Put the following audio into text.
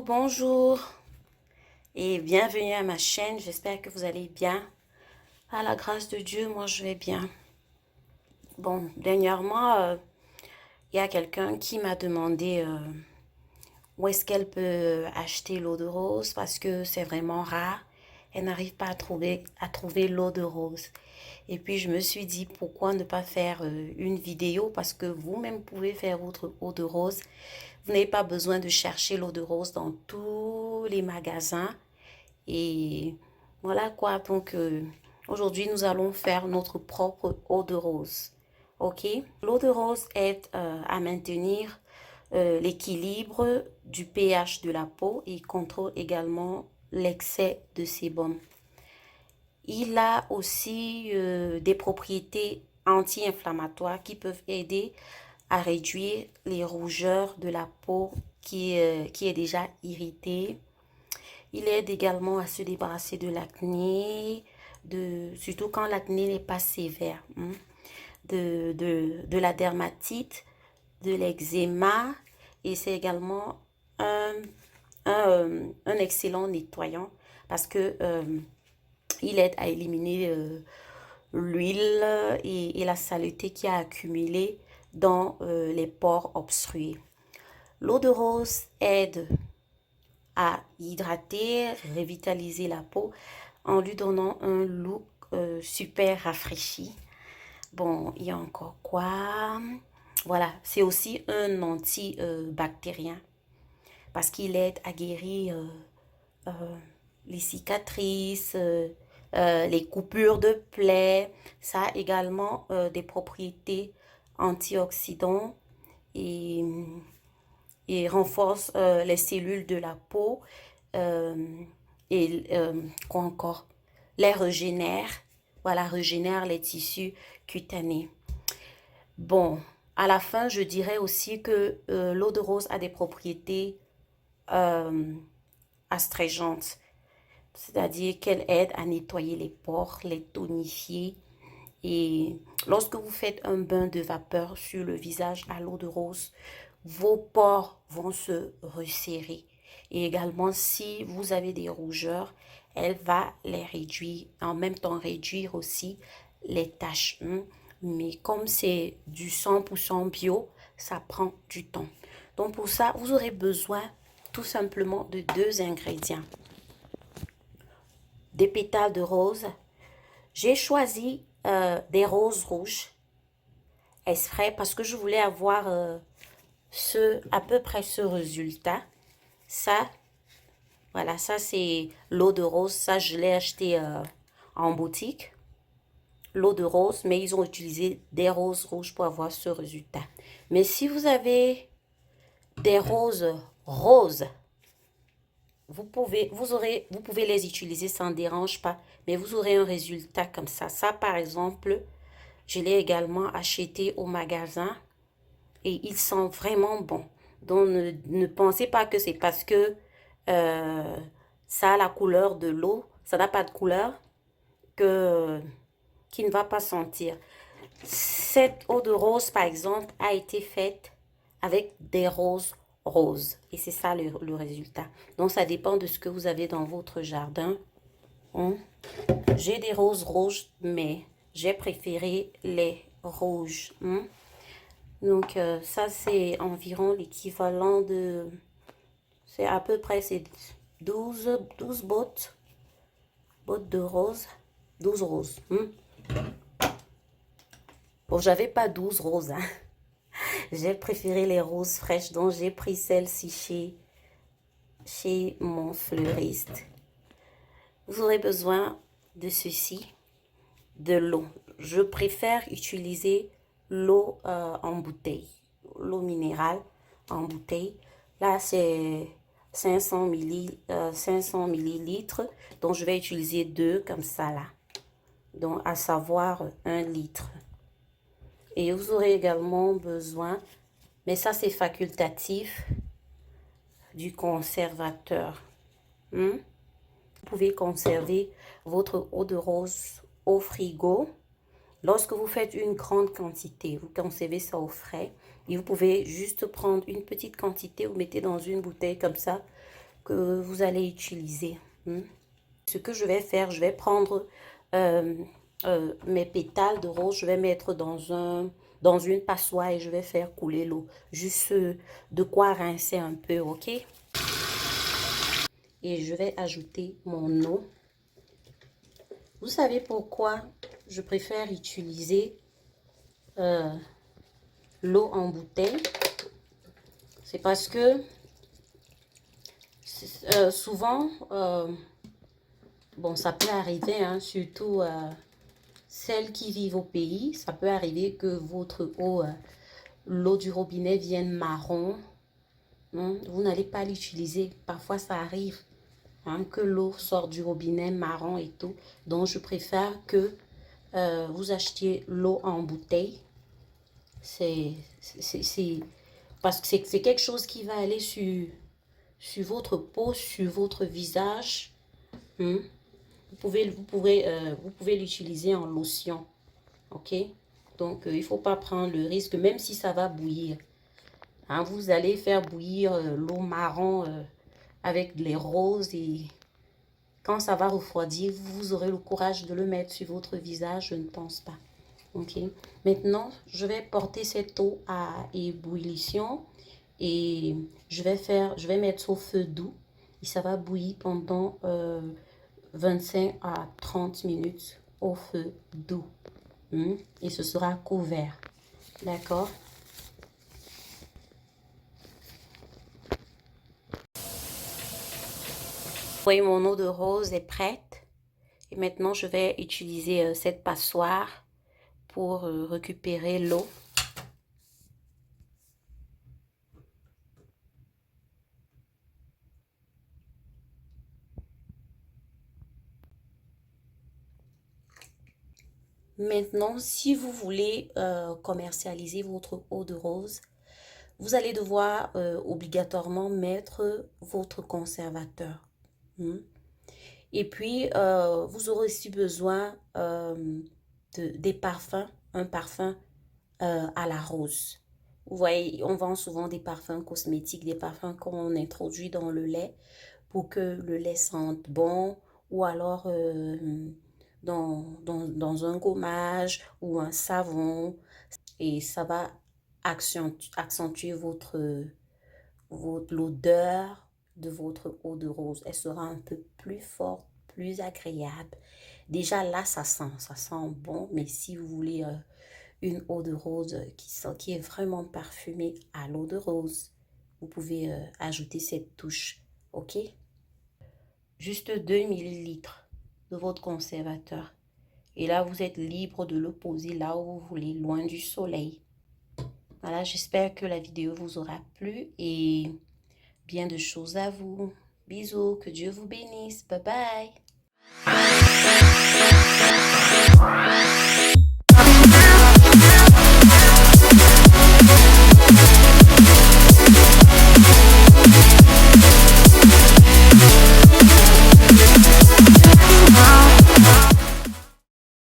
Bonjour et bienvenue à ma chaîne. J'espère que vous allez bien. À la grâce de Dieu, moi je vais bien. Bon, dernièrement, il y a quelqu'un qui m'a demandé où est-ce qu'elle peut acheter l'eau de rose parce que c'est vraiment rare. Elle n'arrive pas à trouver l'eau de rose. Et puis je me suis dit pourquoi ne pas faire une vidéo parce que vous-même pouvez faire votre eau de rose. Vous n'avez pas besoin de chercher l'eau de rose dans tous les magasins. Et voilà quoi. Donc aujourd'hui nous allons faire notre propre eau de rose. Ok? L'eau de rose aide à maintenir l'équilibre du pH de la peau et contrôle également l'excès de sébum. Il a aussi des propriétés anti-inflammatoires qui peuvent aider à réduire les rougeurs de la peau qui est déjà irritée. Il aide également à se débarrasser de l'acné, surtout quand l'acné n'est pas sévère, hein, de la dermatite, de l'eczéma, et c'est également un excellent nettoyant parce que il aide à éliminer l'huile et la saleté qui a accumulé dans les pores obstrués. L'eau de rose aide à hydrater, revitaliser la peau en lui donnant un look super rafraîchi. Bon, il y a encore quoi? Voilà, c'est aussi un antibactérien parce qu'il aide à guérir les cicatrices, les coupures de plaies. Ça a également des propriétés antioxydants et, et renforce les cellules de la peau et quoi encore? Les régénère. Voilà, régénère les tissus cutanés. Bon, à la fin, je dirais aussi que l'eau de rose a des propriétés euh, astringentes, c'est-à-dire qu'elle aide à nettoyer les pores, les tonifier. Et lorsque vous faites un bain de vapeur sur le visage à l'eau de rose, vos pores vont se resserrer. Et également, si vous avez des rougeurs, elle va les réduire. En même temps, réduire aussi les taches, hein. Mais comme c'est du 100% bio, ça prend du temps. Donc pour ça, vous aurez besoin tout simplement de deux ingrédients. Des pétales de rose. J'ai choisi des roses rouges exprès parce que je voulais avoir à peu près ce résultat. Ça, voilà, ça c'est l'eau de rose. Ça, je l'ai acheté en boutique. L'eau de rose, mais ils ont utilisé des roses rouges pour avoir ce résultat. Mais si vous avez des roses roses, vous pouvez les utiliser, ça ne dérange pas, mais vous aurez un résultat comme ça. Ça, par exemple, je l'ai également acheté au magasin et il sent vraiment bon. Donc, ne pensez pas que c'est parce que euh, ça a la couleur de l'eau, ça n'a pas de couleur, que qui ne va pas sentir. Cette eau de rose, par exemple, a été faite avec des roses roses. Et c'est ça le résultat. Donc, ça dépend de ce que vous avez dans votre jardin, hein. J'ai des roses rouges, mais j'ai préféré les rouges, hein. Donc, ça, c'est environ l'équivalent de... C'est à peu près, c'est 12 bottes de roses. 12 roses, hein. Bon, j'avais pas 12 roses, hein. J'ai préféré les roses fraîches, donc j'ai pris celle-ci chez mon fleuriste. Vous aurez besoin de ceci, de l'eau. Je préfère utiliser l'eau en bouteille, l'eau minérale en bouteille. Là, c'est 500 millilitres, donc je vais utiliser deux comme ça là. Donc, à savoir 1 litre. Et vous aurez également besoin, mais ça c'est facultatif, du conservateur, hein. Vous pouvez conserver votre eau de rose au frigo. Lorsque vous faites une grande quantité, vous conservez ça au frais. Et vous pouvez juste prendre une petite quantité, vous mettez dans une bouteille comme ça. que vous allez utiliser. Ce que je vais faire, je vais prendre mes pétales de rose, je vais mettre dans une passoire et je vais faire couler l'eau. Juste de quoi rincer un peu, ok? Et je vais ajouter mon eau. Vous savez pourquoi je préfère utiliser l'eau en bouteille? C'est parce que souvent, bon, ça peut arriver, hein, surtout celles qui vivent au pays, ça peut arriver que votre eau, l'eau du robinet vienne marron. Vous n'allez pas l'utiliser. Parfois, ça arrive, hein, que l'eau sort du robinet marron et tout. Donc, je préfère que vous achetiez l'eau en bouteille. Parce que c'est quelque chose qui va aller sur votre peau, sur votre visage. Vous pouvez l'utiliser en lotion. Ok? Donc, il ne faut pas prendre le risque, même si ça va bouillir. Hein, vous allez faire bouillir l'eau marron avec les roses et quand ça va refroidir, vous aurez le courage de le mettre sur votre visage, je ne pense pas. Ok? Maintenant, je vais porter cette eau à ébullition et je vais mettre au feu doux et ça va bouillir pendant 25 à 30 minutes au feu doux. Et ce sera couvert. D'accord? Vous voyez, mon eau de rose est prête. Et maintenant, je vais utiliser cette passoire pour récupérer l'eau. Maintenant, si vous voulez commercialiser votre eau de rose, vous allez devoir obligatoirement mettre votre conservateur. Et puis, vous aurez aussi besoin des parfums, un parfum à la rose. Vous voyez, on vend souvent des parfums cosmétiques, des parfums qu'on introduit dans le lait pour que le lait sente bon, ou alors dans un gommage ou un savon. Et ça va accentuer l'odeur de votre eau de rose. Elle sera un peu plus forte, plus agréable. Déjà là, ça sent bon. Mais si vous voulez une eau de rose qui est vraiment parfumée à l'eau de rose, vous pouvez ajouter cette touche. Ok? Juste 2 ml de votre conservateur. Et là, vous êtes libre de le poser là où vous voulez, loin du soleil. Voilà, j'espère que la vidéo vous aura plu et bien de choses à vous. Bisous, que Dieu vous bénisse. Bye bye.